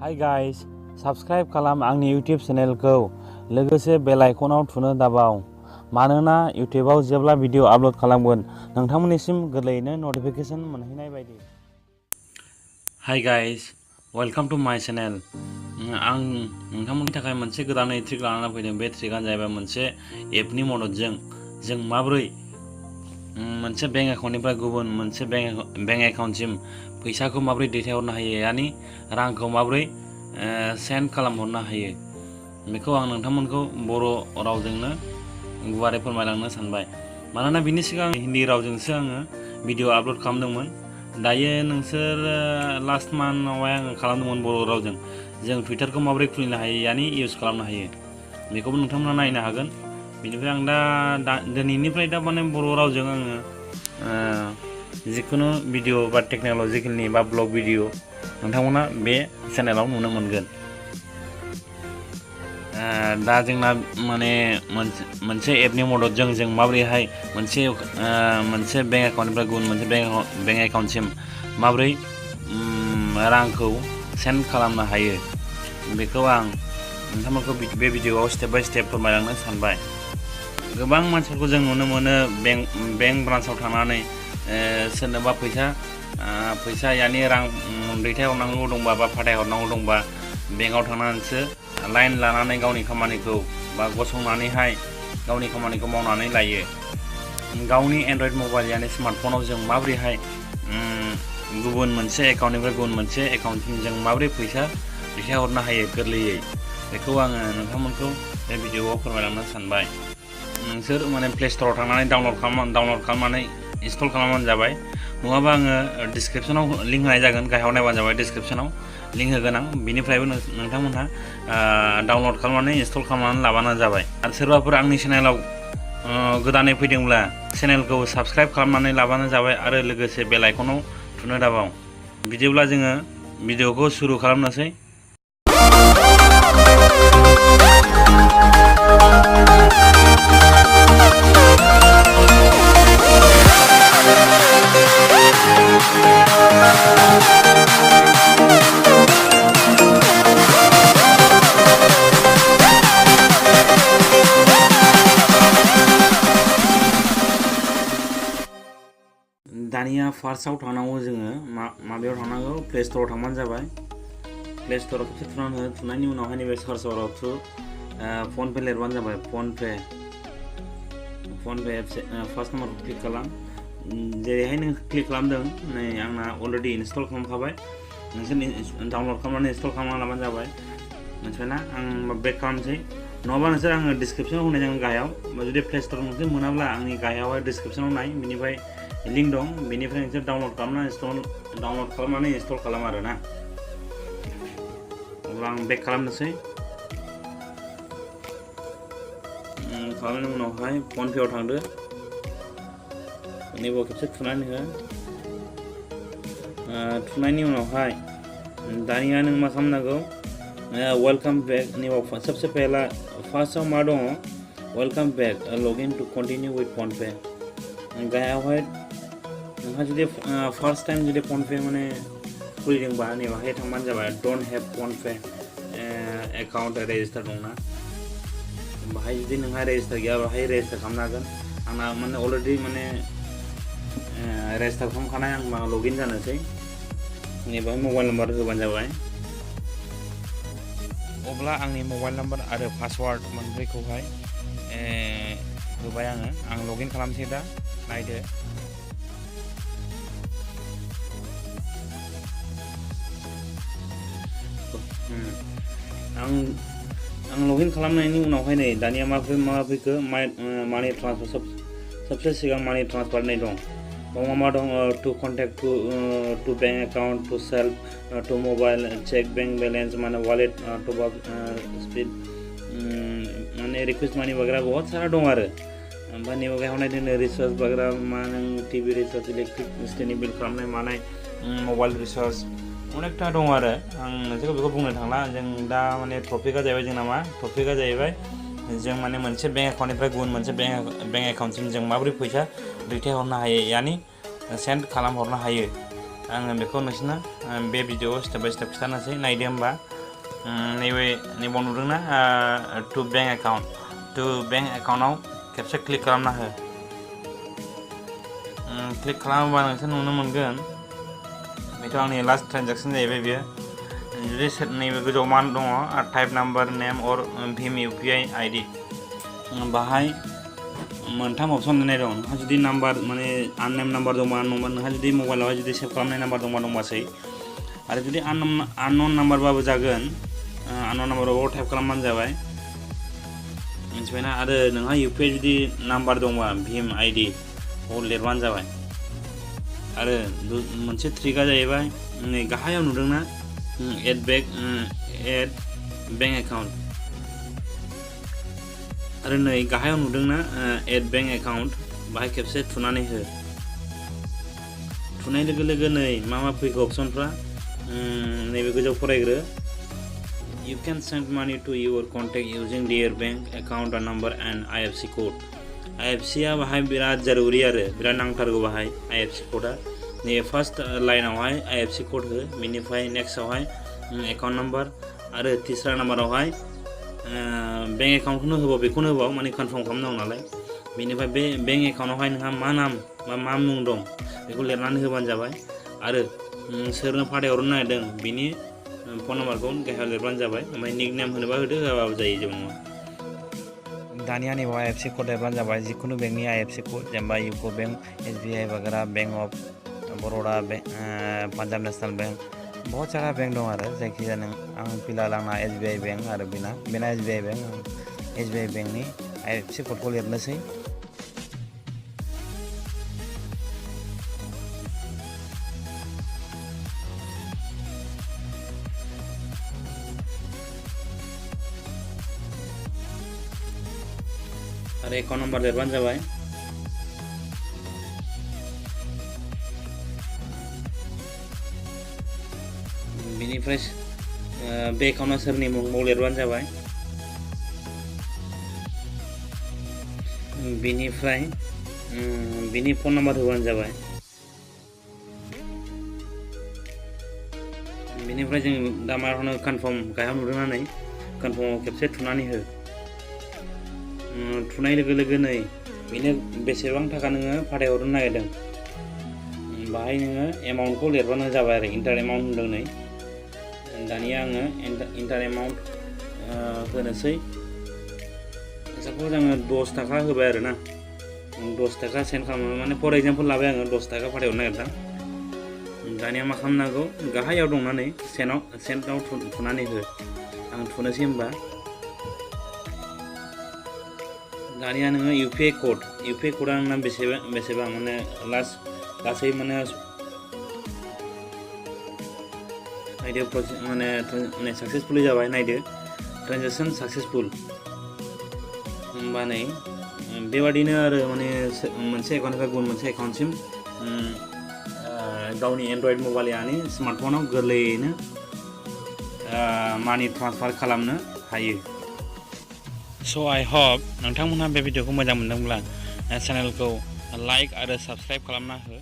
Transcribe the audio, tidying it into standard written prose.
Hi guys, subscribe खालाम आंनि YouTube चेनेलखौ लोगोसे बेल आइकनाव थुनो दाबाव मानोना YouTubeआव जेब्ला भिडिअ आपल'ड खालामगोन नोंथांमोननिसिम गोरलैयैनो नटिफिकेशन मोनहैनाय बायदि। Hi guys, welcome to my channel। आं नोंथांमोननि थाखाय मोनसे गोदानै ट्रिक लानानै फैदों। बे ट्रिकआनो जाहैबाय मोनसे एपनि मददजों जों माबोरै मोनसे बेंक एकाउन्टनिफ्राय गुबुन मोनसे बेंक एकाउन्टसिम फैसाखौ माबोरै दैथायहरनो हायो, यानि रांखौ माबोरै सेन्ड खालामहरनो हायो, बेखौ आं नोंथांमोनखौ बर' रावजोंनो गुवारै फोरमायलांनो सानबाय। मानोना बिनि सिगां हिन्दी रावजोंसो आङो भिडिअ आपल'ड खालामदोंमोन। दायो नोंसोर लास्ट मान्थआवहाय आङो खालामदोंमोन बर' रावजों। जों टुइटारखौ माबोरै खुलिनो हायो, यानि इउज खालामनो हायो, बेखौबो नोंथांमोना नायनो हागोन। बेनिफ्राय आं दा दिनैनिफ्राय माने बर' रावजों आङो जिखुनु भिडिअ बा टेक्न'लजिकेलनि बा ब्लग भिडिअ नोंथांमोना बे चेनेलाव नुनो मोनगोन। दा जोंना माने मोनसे एपनि मददजों जों माबोरैहाय मोनसे बेंक एकाउन्टनिफ्राय गुबुन मोनसे बेंक एकाउन्टसिम माबोरै रांखौ सेन्ड खालामनो हायो, बेखौ आं नोंथांमोनखौ बे भिडिअआव स्टेप बाय स्टेप फोरमायलांनो सानबाय। गोबां मानसिफोरखौ जों नुनो मोनो बेंक ब्रान्सआव थांनानै सोरनोबा फैसा यानि रां दैथायहरनांगौ दंबा बा फाथायहरनांगौ दंबा बेंकआव थांनानैसो लाइन लानानै गावनि खामानिखौ बा गसंनानैहाय गावनि खामानिखौ मावनानै लायो। गावनि एन्ड्रइड मबाइल यानि स्मार्टफनाव जों माबोरैहाय गुबुन मोनसे एकाउन्टनिफ्राय गुबुन मोनसे एकाउन्टसिम जों माबोरै फैसा दैथायहरनो हायो गोरलैयै, बेखौ आङो नोंथांमोनखौ बे भिडिअआव फोरमायलांनो सानबाय। नोंसोर माने प्ले स्ट'राव थांनानै डाउनल'ड खालामनानै इनस्टल खालामबानो जाबाय। नङाबा आङो डिसक्रिपसनाव लिंक होनाय जागोन, गाहायाव नायबानो जाबाय। डिसक्रिपसनाव लिंक होगोन आं, बिनिफ्रायबो नोंथांमोनहा डाउनल'ड खालामनानै इनस्टल खालामनानै लाबानो जाबाय। आरो सोरबाफोर आंनि चेनेलाव गोदानै फैदोंब्ला चेनेलखौ साबस्क्राइब खालामनानै लाबानो जाबाय आरो लोगोसे बेल आइकनाव थुनो दाबाव। बिदिब्ला जोङो भिडिअखौ सुरु खालामनोसै। दानिया फार्स्टआव थांनांगौ, जोङो माबायाव थांनांगौ, प्ले स्ट'राव थांबानो जाबाय। प्ले स्ट'राव खेबसे थुनायनि उनावहाय नैबे सार्च बाराव फनपे लिरबानो जाबाय। फनपे फार्स्ट नाम्बारखौ क्लिक खालाम। जेरैहाय नों क्लिक खालामदों, नै आंना अलरेडि इनस्टल खालामखाबाय। नोंसोर डाउनल'ड खालामनानै इनस्टल खालामना लाबानो जाबाय। मिथिबायना? आं बेक खालामनोसै। नङाबा नोंसोर आङो डिसक्रिपसनाव होनाय जागोन गाहायाव। जुदि प्ले स्ट'राव नोंसोर मोनाब्ला आंनि गाहायावहाय डिसक्रिपसनाव नाय, बिनिफ्राय लिंक दं, बेनिफ्राय नोंसोर डाउनल'ड खालामनानै इनस्टल खालाम आरो ना। अब्ला आं बेक खालामनोसै। खालामनायनि उनावहाय फनपेआव थांदो, नैबाव खेबसे थुनानै हो। थुनायनि उनावहाय दानिया नों मा खालामनांगौ, वेलकाम बेक। नैबाव सबसे पहला फार्स्टआव मा दङ, welcome back, login to continue with PhonePe. गाहायावहाय नोंहा जुदि फार्स्ट टाइम जुदि फनपे माने खुलिदोंबा नैबाहाय थांबानो जाबाय। Don't have PhonePe account register दंना, बाहाय जुदि नोंहा रेजिस्टार गैया बाहाय रेजिस्टार खालामनो हागोन। आंना माने अलरेडि माने रेजिस्टार खालामखानाय, आं लगइन जानोसै। नैबाहाय मबाइल नाम्बार होबानो जाबाय। अब्ला आंनि मबाइल नाम्बार आरो पासवार्ड मोनब्रैखौहाय होबाय आङो। आं लगइन खालामसै दा, नायदो। आं लगइन खालामनायनि उनावहाय नै दानिया मा फैखो, मानि ट्रान्सफार। सबसे सिगां मानि ट्रान्सफार होननाय दं। मा दं, to contact to bank account, to self, to mobile, check bank balance, माने वालेट, टॉप अप स्पीड, माने रिक्वेस्ट मानि वगैरह बहुत सारा दं आरो। ओमफ्राय नैबे गाहायाव नायदो रिसार्ज वगैरह, मा नों टिभि रिसार्ज, इलेक्ट्रिसिटिनि बिल खालामनाय मानाय, मबाइल रिसार्ज अनेकथा दं आरो। आं नोंसोरखौ बेखौ बुंनो थांला। जों दा माने टपिकआ जाहैबाय जोंना मा, टपिकआ जाहैबाय जों माने मोनसे बेंक एकाउन्टनिफ्राय गुबुन मोनसे बेंक एकाउन्टसिम जों माबोरै फैसा दैथायहरनो हायो, यानि सेन्ड खालामहरनो हायो, आङो बेखौ नोंसोरनो बे भिडिअ'आव स्टेप बाय स्टेप खिथानोसै नायदो होमबा नैबाव नुदोंना टु बेंक एकाउन्टआव खेबसे क्लिक खालामना हो क्लिक खालामोबा नोंसोर नुनो मोनगोन बेथ' आंनि लास्ट ट्रेन्जेक्सन जाहैबाय बेयो जुदि नैबे गोजौआव मा दङ टाइप नाम्बार नेम अर भीम UPI ID बाहाय मोनथाम अपसन होनाय दं नोंहा जुदि नाम्बार माने आननेम नाम्बार दंबा नोंहा जुदि मबाइलावहाय जुदि सेभ खालामनाय नाम्बार दंबासै आरो जुदि आननन नाम्बारबाबो जागोन आननन नाम्बाराव टाइप खालामबानो जाबाय मिथिबायना आरो नोंहा UPI जुदि नाम्बार दंबा भीम ID लिरबानो जाबाय आरो मोनसे ट्रिकआ जाहैबाय नै गाहायाव नुदोंना एड बेंक एकाउन्ट आरो नै गाहायाव नुदोंना एड बेंक एकाउन्ट बाहाय खेबसे थुनानै हो थुनाय लोगो लोगो नै मा फैगौ अपसनफ्रा नैबे गोजौ फरायग्रो You can send money to your contact using their bank account number and IFSC code IFSC आ बाहाय बिराद जरूरी आरो बिराद नांथारगौ बाहाय IFSC कोडा नै फार्स्ट लाइनावहाय IFSC कोड हो बेनिफ्राय नेक्स्टआवहाय एकाउन्ट नाम्बार आरो तीसरा नाम्बारावहाय बेंक एकाउन्टखौनो होबाव बेखौनो होबाव माने कनफार्म खालामनांगौ नालाय बेनिफ्राय बे बेंक एकाउन्टआवहाय नोंहा मा नाम बा मा मुं दं बेखौ लिरनानै होबानो जाबाय आरो सोरनो फाथायहरनो नागिरदों बिनि फन नाम्बारखौ गाहायाव लिरबानो जाबाय ओमफ्राय निक नेम होनोबा होदो होआबाबो जायो जेबो नङा दानिया नैबाव IFSC कोड लिरबानो जाबाय जिखुनु बेंकनि IFSC कोड जेनेबा इउको बेंक SBI वगैरह bank of Baroda Punjab national bank बहुत सारा बैंक दं आरो जायखिजाया नों आं फिलहाल आंना SBI बैंक आरो बेना SBI बैंक SBI बेंकनि IFSC कोडखौ लिरनोसै आरो एकाउन्ट नाम्बार लिरबानो जाबाय बेनिफ्राय बे एकाउन्टआ सोरनि मुङाव लिरबानो जाबाय बेनिफ्राय बिनि फन नाम्बार होबानो जाबाय बेनिफ्राय जों दा मा होनो कनफार्म गाहायाव नुदोंना नै कनफार्माव खेबसे थुनानै हो थुनाय लोगो लोगो नै बेनो बेसेबां थाखा नोङो फाथायहरनो नागिरदों बाहाय नोङो एमाउन्टखौ लिरबानो जाबाय आरो इन्टार एमाउन्ट होनदों नै दानिया आङो इन्टार एमाउन्ट होनोसै साप'ज आङो 10 थाखा होबाय आरो ना 10 थाखा सेन्ड खालामनो माने फर एग्जाम्पल लाबाय आङो 10 थाखा फाथायहरनो नागिरदों दानिया मा खालामनांगौ गाहायाव दंना नै सेन्डआव थुनानै हो आं थुनोसै होमबा दानिया नोङो UPI कोडआ आंना बेसेबां माने लास्ट गासै माने नायदो माने सक्सेसफुली जाबाय नायदो ट्रेन्जेक्सन सक्सेसफुल होमबा नै बेबादिनो आरो माने मोनसे एकाउन्टनिफ्राय गुबुन मोनसे एकाउन्टसिम गावनि एन्ड्रइड मबाइल यानि स्मार्टफनाव गोरलैयैनो मानि ट्रान्सफार खालामनो हायो So I hope नोंथांमोनहा बे भिडिअखौ मोजां मोनदोंब्ला चेनेलखौ लाइक आरो साबस्क्राइब खालामना हो